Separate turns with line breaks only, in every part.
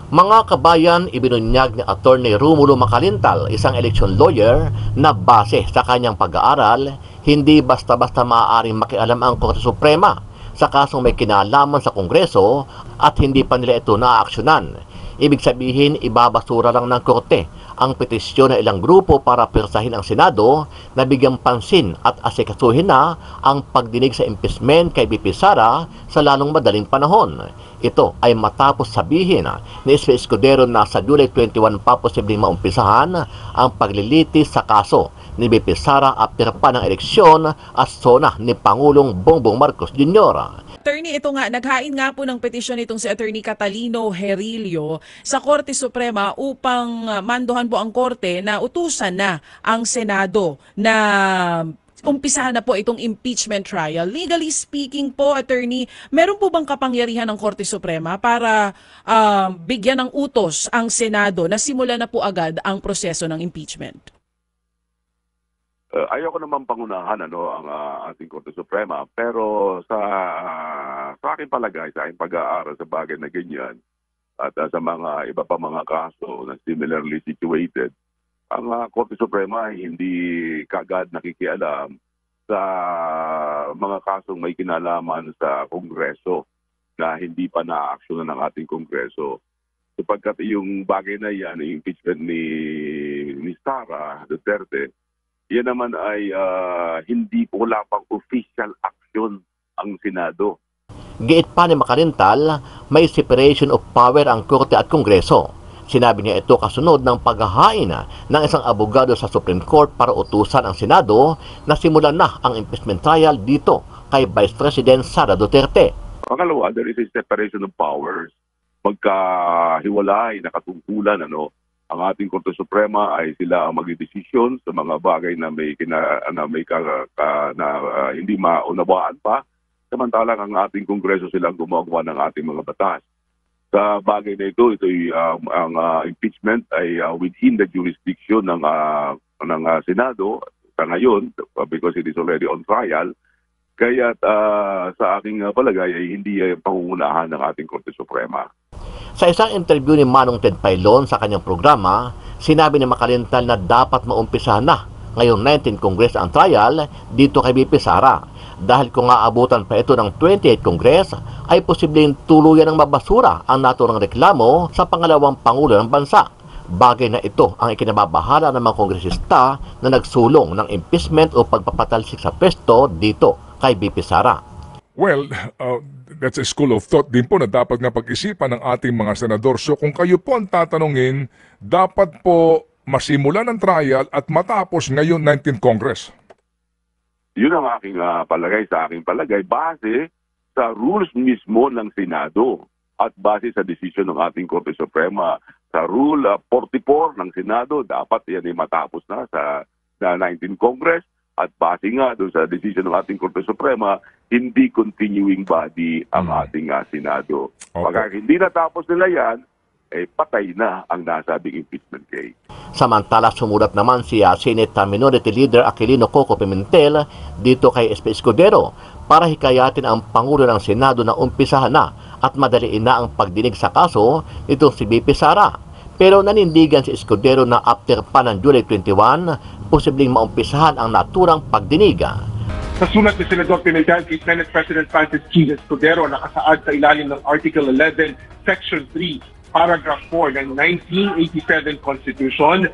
Mga kabayan, ibinunyag ni Attorney Romulo Macalintal, isang election lawyer, na base sa kanyang pag-aaral, hindi basta-basta maaaring makialam ang Korte Suprema sa kasong may kinalaman sa Kongreso at hindi pa nila ito naaaksyonan. Ibig sabihin, ibabasura lang ng Korte ang petisyon ng ilang grupo para persahin ang Senado na bigyang pansin at asikasuhin na ang pagdinig sa impeachment kay BP Sara sa lalong madaling panahon. Ito ay matapos sabihin ni SP Escudero na sa July 21 pa posibleng maumpisahan ang paglilitis sa kaso ni BP Sara after pa ng eleksyon at sona ni Pangulong Bongbong Marcos Jr.
Attorney, ito nga, naghain nga po ng petisyon itong si Attorney Catalino Herilio sa Korte Suprema upang manduhan po ang Korte na utusan na ang Senado na umpisahan na po itong impeachment trial. Legally speaking po, Attorney, meron po bang kapangyarihan ng Korte Suprema para bigyan ng utos ang Senado na simulan na po agad ang proseso ng impeachment?
Ayoko naman pangunahan ang ating Korte Suprema, pero sa aking palagay, sa aking pag-aaral sa bagay na ganyan at sa mga iba pa mga kaso na similarly situated, ang Korte Suprema ay hindi kagad nakikialam sa mga kasong may kinalaman sa Kongreso na hindi pa na-aksyonan ng ating Kongreso. Sapagkat yung bagay na yan, yung impeachment ni Sara Duterte, yan naman ay hindi po wala pang official action ang Senado.
Giit pa ni Macalintal, may separation of power ang Korte at Kongreso. Sinabi niya ito kasunod ng paghahain ng isang abogado sa Supreme Court para utusan ang Senado na simulan na ang impeachment trial dito kay Vice President Sara Duterte.
Pangalawa, there is a separation of powers. Magkahiwalay, nakatungkulan, ang ating Korte Suprema ay sila ang magdedesisyon sa mga bagay na hindi maunawaan pa. Samantalang ang ating Kongreso silang gumagawa ng ating mga batas. Sa bagay na ito, ang impeachment ay within the jurisdiction ng Senado sa ngayon because it is already on trial. Kaya sa aking palagay ay hindi pangungunahan ng ating Korte Suprema.
Sa isang interview ni Manong Ted Pailon sa kanyang programa, sinabi ni Macalintal na dapat maumpisahan na ngayong 19 Congress ang trial dito kay BP Sara. Dahil kung aabutan pa ito ng 28 Congress, ay posibleng tuluyan ng mabasura ang naturang reklamo sa pangalawang Pangulo ng bansa. Bagay na ito ang ikinababahala ng mga kongresista na nagsulong ng impeachment o pagpapatalsik sa pwesto dito kay BP Sara.
Well, that's a school of thought din po na dapat nga pag-isipan ng ating mga senador. So kung kayo po ang tatanungin, dapat po masimulan ang trial at matapos ngayon 19th Congress.
Yun ang aking palagay, sa aking palagay, base sa rules mismo ng Senado at base sa desisyon ng ating Korte Suprema. Sa Rule 44 ng Senado, dapat yan ay matapos na sa 19th Congress. At base nga doon sa desisyon ng ating Korte Suprema, hindi continuing body ang ating Senado.
Okay.
Pagka hindi natapos nila yan, patay na ang nasabing impeachment case.
Samantala, sumulat naman si Senate Minority Leader Aquilino Coco Pimentel dito kay SP Escudero para hikayatin ang Pangulo ng Senado na umpisahan na at madaliin na ang pagdinig sa kaso nitong si BP Sara. Pero nanindigan si Escudero na after pa ng July 21, posibleng maumpisahan ang naturang pagdinig.
Sa sulat ni Senador Pimentel kay Senate President Francis G. Escudero, nakasaad sa ilalim ng Article 11, Section 3, Paragraph 4 ng 1987 Constitution,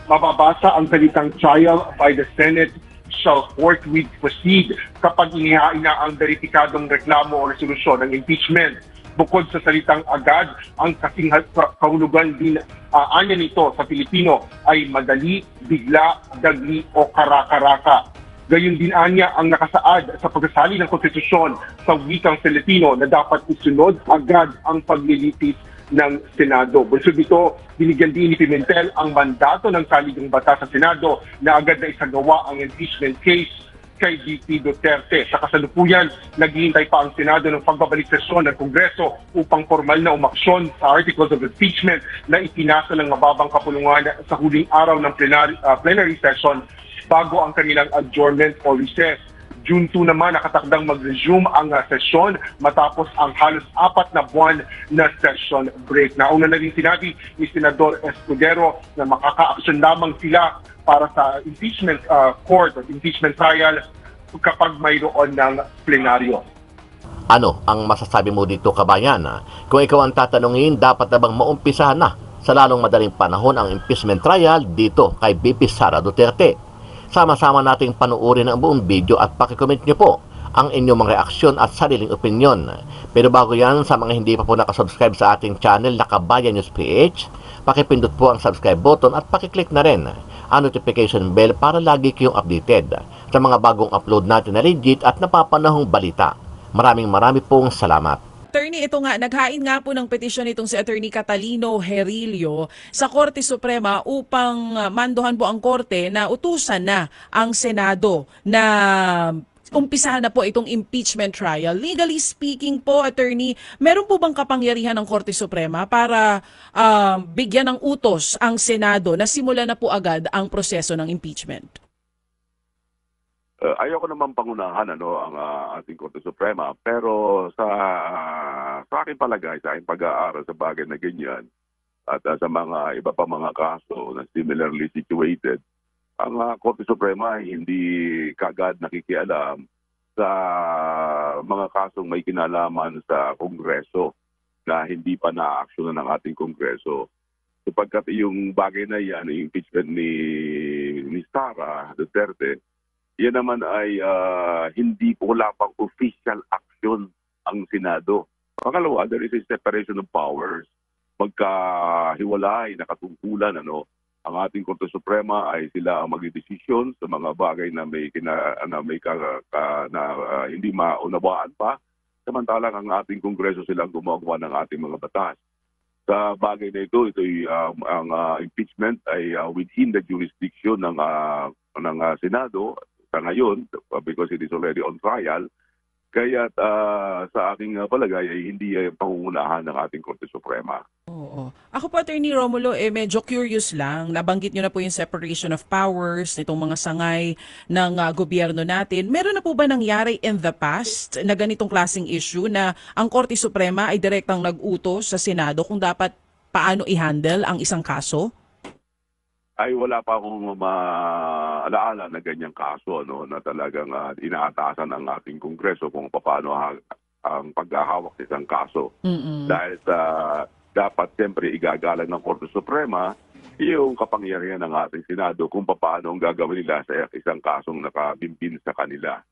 mababasa ang salitang trial by the Senate shall forthwith proceed kapag inihain na ang beripikadong reklamo o resolusyon ng impeachment. Bukod sa salitang agad, ang kasing kahulugan din anya nito sa Pilipino ay madali, bigla, dagli o karakaraka. Gayon din anya ang nakasaad sa pagsasali ng konstitusyon sa wikang Filipino na dapat isunod agad ang paglilitis ng Senado. Bunsod dito, binigyan din ni Pimentel ang mandato ng saligang batas sa Senado na agad na isagawa ang impeachment case kay VP Duterte. Sa kasalukuyan, naghihintay pa ang Senado ng pagbabalik sesyon ng Kongreso upang formal na umaksyon sa articles of impeachment na ipinasa ng mababang kapulungan sa huling araw ng plenary session bago ang kanilang adjournment o recess. June 2 naman nakatakdang mag-resume ang sesyon matapos ang halos 4 na buwan na session break. Nauna na rin sinabi ni Senador Escudero na makaka-action lamang sila para sa impeachment court at impeachment trial kapag mayroon ng plenaryo.
Ano ang masasabi mo dito, kabayan? Kung ikaw ang tatanungin, dapat na bang maumpisahan na sa lalong madaling panahon ang impeachment trial dito kay BP Sara Duterte? Sama-sama nating panuorin ang buong video at pakicomment nyo po ang inyong mga reaksyon at sariling opinyon. Pero bago yan, sa mga hindi pa po nakasubscribe sa ating channel na Kabayan News PH, pakipindot po ang subscribe button at pakiclick na rin ang notification bell para lagi kayong updated sa mga bagong upload natin na legit at napapanahong balita. Maraming pong salamat.
Attorney, ito nga, naghain nga po ng petisyon itong si Attorney Catalino Herilio sa Korte Suprema upang manduhan po ang Korte na utusan na ang Senado na umpisahan na po itong impeachment trial. Legally speaking po, Attorney, meron po bang kapangyarihan ng Korte Suprema para bigyan ng utos ang Senado na simulan na po agad ang proseso ng impeachment?
Ayoko naman pangunahan ang ating Korte Suprema, pero sa aking palagay, sa aking pag-aaral sa bagay na ganyan at sa mga iba pa mga kaso na similarly situated, ang Korte Suprema ay hindi kagad nakikialam sa mga kasong may kinalaman sa Kongreso na hindi pa na-aksyonan ng ating Kongreso. Sapagkat yung bagay na yan, yung impeachment ni Sara Duterte, yan naman ay hindi po wala pang official action ang Senado. Pangalawa, there is a separation of powers. Magkahiwalay, nakatungkulan, ang ating Korte Suprema ay sila ang magdedesisyon sa mga bagay na hindi maunawaan pa. Samantalang ang ating Kongreso silang gumagawa ng ating mga batas. Sa bagay na ito, ang impeachment ay within the jurisdiction ng Senado sa ngayon, because it is already on trial. Kaya sa aking palagay ay hindi pangungunahan ng ating Korte Suprema.
Oo. Ako po, Attorney Romulo, medyo curious lang. Nabanggit nyo na po yung separation of powers, nitong mga sangay ng gobyerno natin. Meron na po ba nangyari in the past na ganitong klaseng issue na ang Korte Suprema ay direktang nag-utos sa Senado kung dapat paano i-handle ang isang kaso?
Ay wala pa akong maalaala na ganyang kaso na talagang inaatasan ng ating Kongreso kung paano ang paghahawak sa isang kaso. Dahil dapat siyempre igagalang ng Korte Suprema yung kapangyarihan ng ating Senado kung paano ang gagawin nila sa isang kasong nakabimbin sa kanila.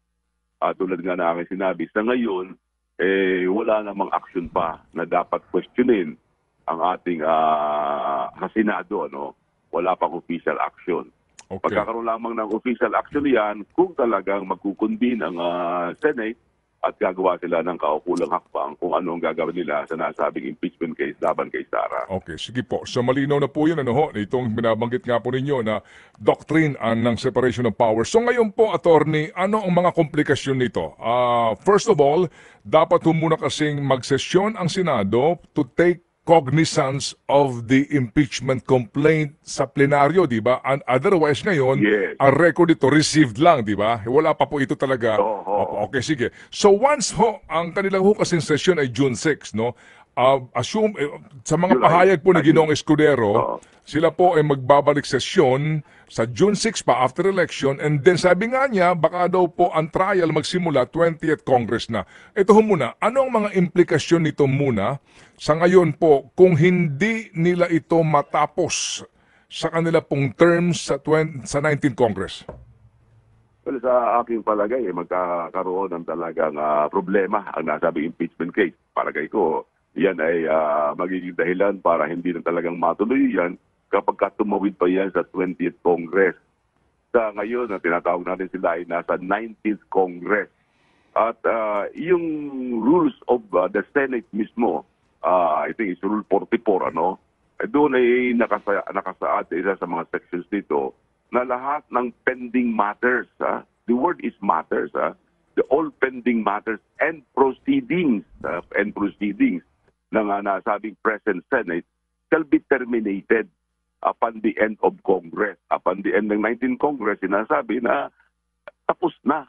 Tulad nga na aking sinabi, sa ngayon, wala namang action pa na dapat questionin ang ating Senado, wala pang official action.
Okay.
Magkakaroon lamang ng official action yan kung talagang magkukunbin ang Senate at gagawa sila ng kaukulang hakbang kung ano ang gagawin nila sa nasabing impeachment case laban kay Sara.
Okay, sige po. So malinaw na po yun, itong binabanggit nga po ninyo na doctrine ng separation of powers. So ngayon po, attorney, ano ang mga komplikasyon nito? First of all, dapat muna kasing magsesyon ang Senado to take cognizance of the impeachment complaint sa plenaryo, di ba? And otherwise ngayon,
Yes.
ang record ito received lang, di ba? Wala pa po ito talaga.
Oo.
Okay, sige. So once ang kanilang kasing session ay June 6, no? Assume, sa mga
July.
pahayag po ni Ginoong Escudero,
Oo.
sila po ay magbabalik sesyon sa June 6 pa after election, and then sabi nga niya, baka daw po ang trial magsimula 20th Congress na. Ito muna, ano ang mga implikasyon nito muna sa ngayon po kung hindi nila ito matapos sa kanila pong terms sa 19th Congress?
Well, sa aking palagay, magkakaroon ng talagang problema ang nasabing impeachment case. Palagay ko, yan ay magiging dahilan para hindi na talagang matuloy yan kapag tumawid pa yan sa 20th Congress. Sa ngayon, na tinatawag natin sila ay nasa 19th Congress. At yung rules of the Senate mismo, I think it's Rule 44, doon ay nakasaad sa isa sa mga sections dito na lahat ng pending matters, the word is matters, the all pending matters and proceedings ng nasabing present Senate shall be terminated upon the end of Congress. Upon the end ng 19th Congress, sinasabi na tapos na.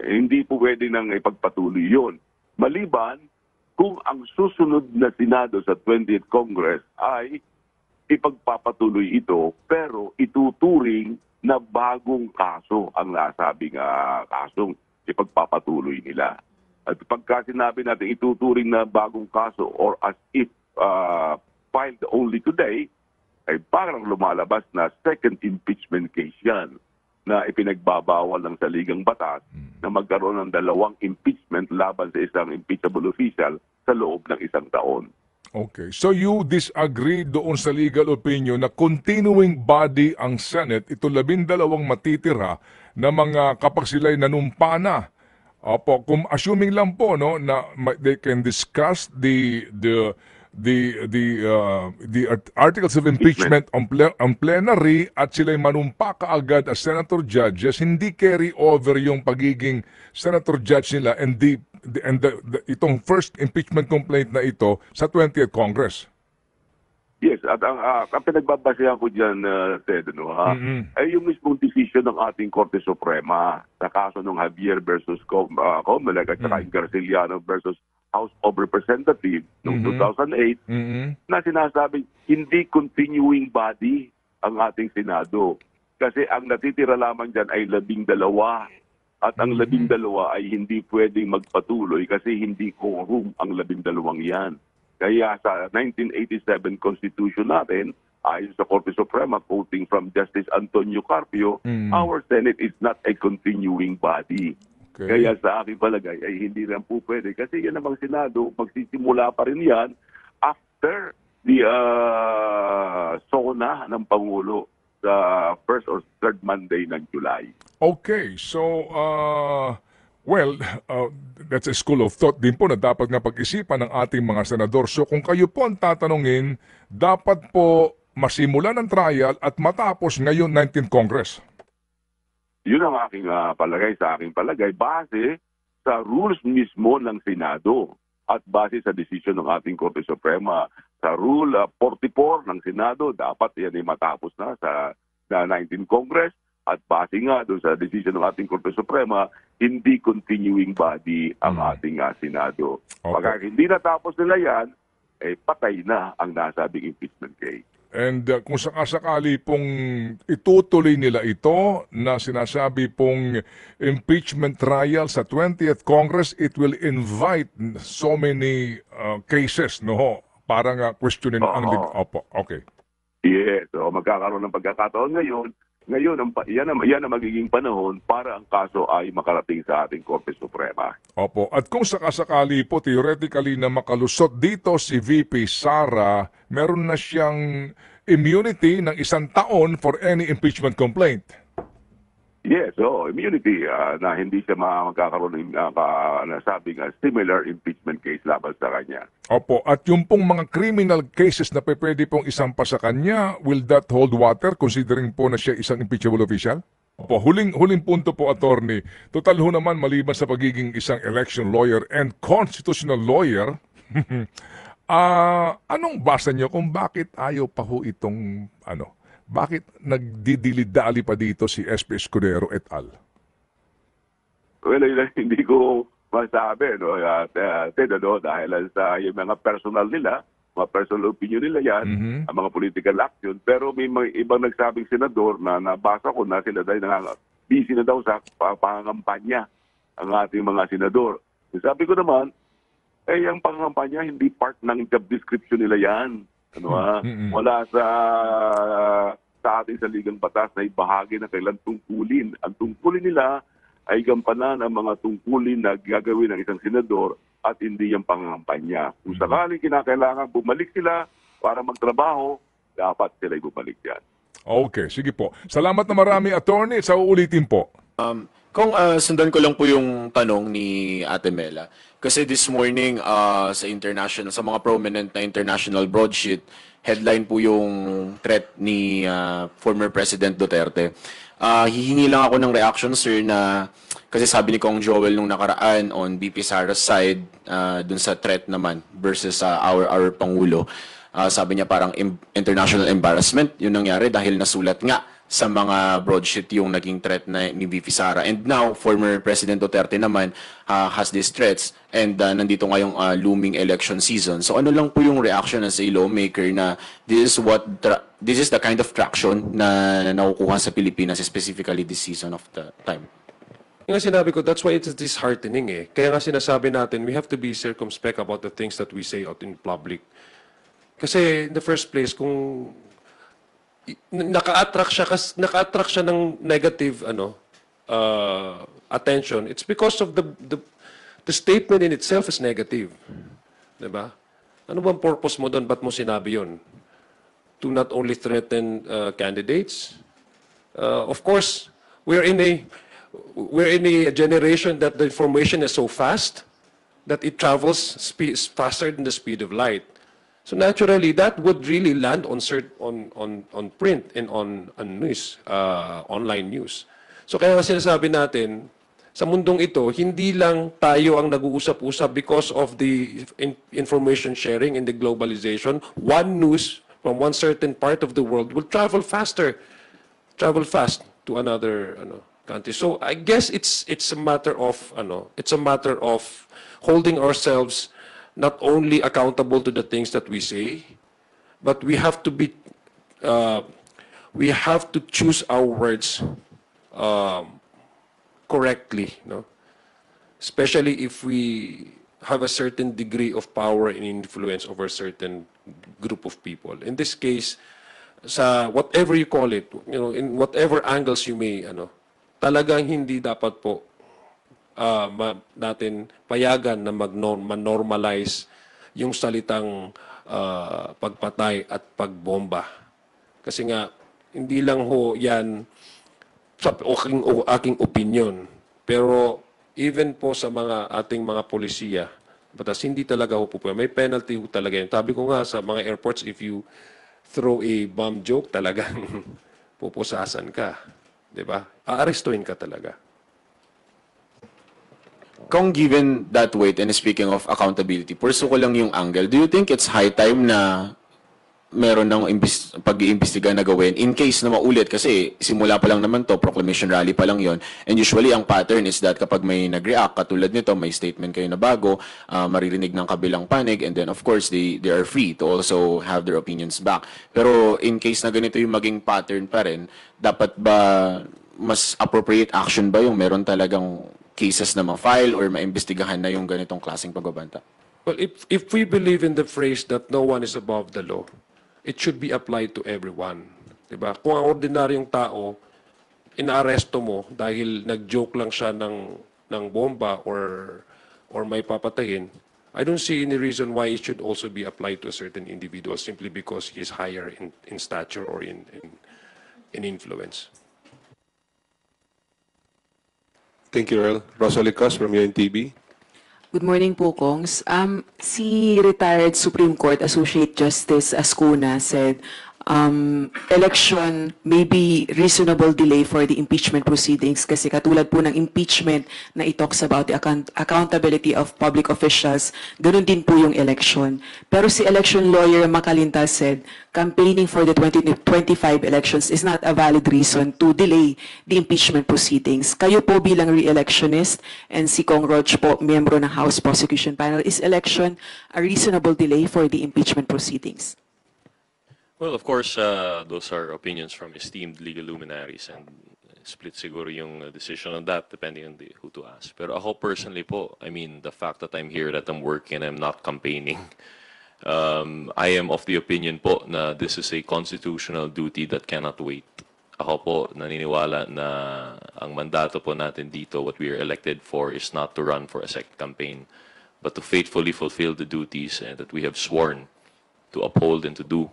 Hindi po pwede nang ipagpatuloy yun. Maliban kung ang susunod na Senado sa 20th Congress ay ipagpapatuloy ito pero ituturing na bagong kaso ang nasabing kasong ipagpapatuloy nila. At pagka sinabi natin ituturing na bagong kaso or as if filed only today, ay parang lumalabas na second impeachment case yan na ipinagbabawal ng saligang batas na magkaroon ng dalawang impeachment laban sa isang impeachable official sa loob ng isang taon.
Okay. So you disagree doon sa legal opinion na continuing body ang Senate, ito 12 matitira na mga kapag sila'y nanumpa na. Opo, kung assuming lang po no na they can discuss the articles of impeachment on plenary at sila'y manumpa kaagad as senator judges, hindi carry over yung pagiging senator judge nila and itong first impeachment complaint na ito sa 20th Congress.
Yes, at ang pinagbabasehan ko dyan, Ted, ay yung mismong decision ng ating Korte Suprema sa kaso ng Javier versus Comelec at saka Garciliano versus House of Representatives noong 2008 na sinasabi hindi continuing body ang ating Senado. Kasi ang natitira lamang dyan ay 12 at ang 12 ay hindi pwedeng magpatuloy kasi hindi quorum ang 12 yan. Kaya sa 1987 Constitution natin, ayon sa Korte Suprema, quoting from Justice Antonio Carpio, our Senate is not a continuing body. Okay. Kaya sa aking palagay ay hindi rin po pwede kasi yan namang Senado, magsisimula pa rin yan after the SONA ng Pangulo sa first or third Monday ng July.
Okay, so that's a school of thought din po na dapat nga pag-isipan ng ating mga senador. So kung kayo po ang tatanungin, dapat po masimulan ang trial at matapos ngayon 19th Congress.
Yun ang aking palagay sa aking palagay base sa rules mismo ng Senado at base sa desisyon ng ating Korte Suprema. Sa Rule 44 ng Senado, dapat yan ay matapos na sa 19th Congress. At base nga doon sa decision ng ating Korte Suprema, hindi continuing body ang ating Senado.
Okay.
Pagka hindi natapos nila yan, patay na ang nasabing impeachment case.
And kung sakasakali pong itutuloy nila ito na sinasabi pong impeachment trial sa 20th Congress, it will invite so many cases, no? Parang questionin ang... Opo, okay.
Yes, so magkakaroon ng pagkakataon ngayon. Ngayon, yan ang magiging panahon para ang kaso ay makarating sa ating Korte Suprema.
Opo. At kung sakasakali po, theoretically na makalusot dito si VP Sara, meron na siyang immunity ng 1 taon for any impeachment complaint.
Yes, so immunity na hindi siya magkakaroon ng nasabing similar impeachment case laban sa kanya.
Opo, at yung pong mga criminal cases na pwede pong isampa sa kanya, will that hold water considering po na siya isang impeachable official? Opo, huling punto po, attorney. Total ho naman, maliban sa pagiging isang election lawyer and constitutional lawyer, anong basa niyo kung bakit ayaw pa ho itong bakit nagdidilid-dali pa dito si SP Escudero et al?
Well, hindi ko masabi, no? Dahil sa yung mga personal nila, mga personal opinion nila yan, ang mga political action. Pero may ibang nagsabing senador na nabasa ko na sila dahil busy na daw sa pangangampanya ang ating mga senador. Sabi ko naman, ang pangangampanya hindi part ng job description nila yan. Wala sa ating saligang batas na ibahagi na kailan tungkulin. Ang tungkulin nila ay gampanan ang mga tungkulin na gagawin ng isang senador at hindi yung pangangampanya. Kung sakaling kinakailangan bumalik sila para magtrabaho, dapat sila bumalik yan.
Okay, sige po. Salamat na marami, attorney. Sa uulitin po.
Kung sundan ko lang po yung tanong ni Ate Mela. Kasi this morning sa mga prominent na international broadsheet, headline po yung threat ni former President Duterte. Hihingi lang ako ng reaction, sir, na kasi sabi ni Kong Joel nung nakaraan on BP Sara's side dun sa threat naman versus our Pangulo. Sabi niya parang international embarrassment yung nangyari dahil nasulat nga sa mga broadsheet yung naging threat na ni VP Sara. And now, former President Duterte naman has these threats and nandito ngayong looming election season. So ano lang po yung reaction as a lawmaker na this is the kind of traction na nakukuha sa Pilipinas, specifically this season of the time?
Yung sinabi ko, that's why it's disheartening eh. Kaya nga sinasabi natin, we have to be circumspect about the things that we say out in public. Kasi in the first place, kung naka-attract siya ng negative attention, it's because of the statement in itself is negative. Diba? Ano bang purpose mo doon? Ba't mo sinabi yun? To not only threaten candidates. Of course, we're in a generation that the information is so fast that it travels faster than the speed of light. So naturally, that would really land on print and on news, online news. So kaya sinasabi natin, sa mundong ito, hindi lang tayo ang nag-uusap-usap because of the information sharing and the globalization. One news from one certain part of the world will travel fast to another country. So I guess it's a matter of holding ourselves not only accountable to the things that we say, but we have to choose our words correctly, no? Especially if we have a certain degree of power and influence over a certain group of people. In this case, sa whatever you call it, in whatever angles you may, talagang hindi dapat po natin payagan na man-normalize yung salitang pagpatay at pagbomba. Kasi nga, hindi lang ho yan sa aking opinion. Pero even po sa ating mga polisiya, batas hindi talaga ho po. May penalty ho talaga yun. Sabi ko nga sa mga airports, if you throw a bomb joke, talagang pupusasan ka. Diba? Aarestuhin ka talaga.
Kung given that weight, and speaking of accountability, purso ko lang yung angle, do you think it's high time na meron ng pag-iimbestiga na gawin in case na maulit? Kasi simula pa lang naman to, proclamation rally pa lang yon. And usually ang pattern is that kapag may nag-react, katulad nito, may statement kayo na bago, maririnig ng kabilang panig, and then of course they are free to also have their opinions back. Pero in case na ganito yung maging pattern pa rin, dapat ba mas appropriate action ba yung meron talagang cases na ma-file or maimbestigahan na yung ganitong klaseng pagbabanta?
Well, if we believe in the phrase that no one is above the law, it should be applied to everyone. Diba? Kung ang ordinaryong tao, inaaresto mo dahil nag-joke lang siya ng bomba or may papatayin, I don't see any reason why it should also be applied to a certain individual simply because he is higher in stature or in influence.
Thank you, Earl. Rosalie Cos from UNTV.
Good morning po, Kongs. Si retired Supreme Court Associate Justice Ascuna said, election may be reasonable delay for the impeachment proceedings kasi katulad po ng impeachment na it talks about the accountability of public officials, ganun din po yung election. Pero si election lawyer Makalintal said, campaigning for the 2025 elections is not a valid reason to delay the impeachment proceedings. Kayo po bilang re-electionist and si Kong Rog po, miyembro ng House Prosecution Panel, is election a reasonable delay for the impeachment proceedings?
Well, of course, those are opinions from esteemed legal luminaries and split siguro yung decision on that depending on who to ask. Pero ako personally po, I mean, the fact that I'm here, that I'm working, I'm not campaigning, I am of the opinion po na this is a constitutional duty that cannot wait. Ako po naniniwala na ang mandato po natin dito, what we are elected for, is not to run for a second campaign, but to faithfully fulfill the duties that we have sworn to uphold and to do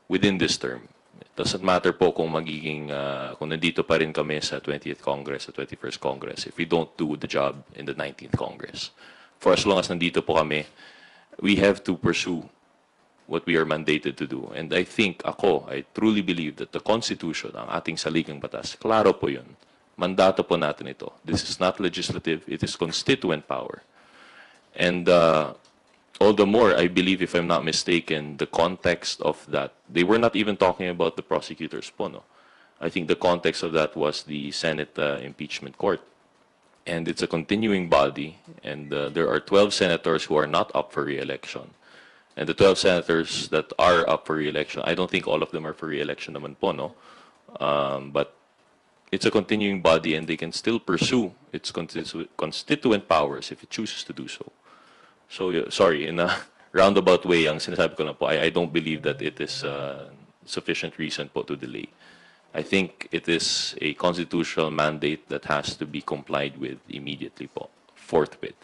within this term. It doesn't matter po kung kung nandito pa rin kami sa 20th Congress, sa 21st Congress, if we don't do the job in the 19th Congress. For as long as nandito po kami, we have to pursue what we are mandated to do. And I truly believe that the Constitution, ang ating saligang batas, klaro po yun. Mandato po natin ito. This is not legislative, it is constituent power. And all the more, I believe, if I'm not mistaken, the context of that, they were not even talking about the prosecutors po, no? I think the context of that was the Senate impeachment court. And it's a continuing body, and there are 12 senators who are not up for re-election. And the 12 senators that are up for re-election, I don't think all of them are for re-election naman po, no? But it's a continuing body, and they can still pursue its constituent powers if it chooses to do so. So, sorry, in a roundabout way, ang sinasabi ko lang po, I don't believe that it is sufficient reason po to delay. I think it is a constitutional mandate that has to be complied with immediately po, forthwith.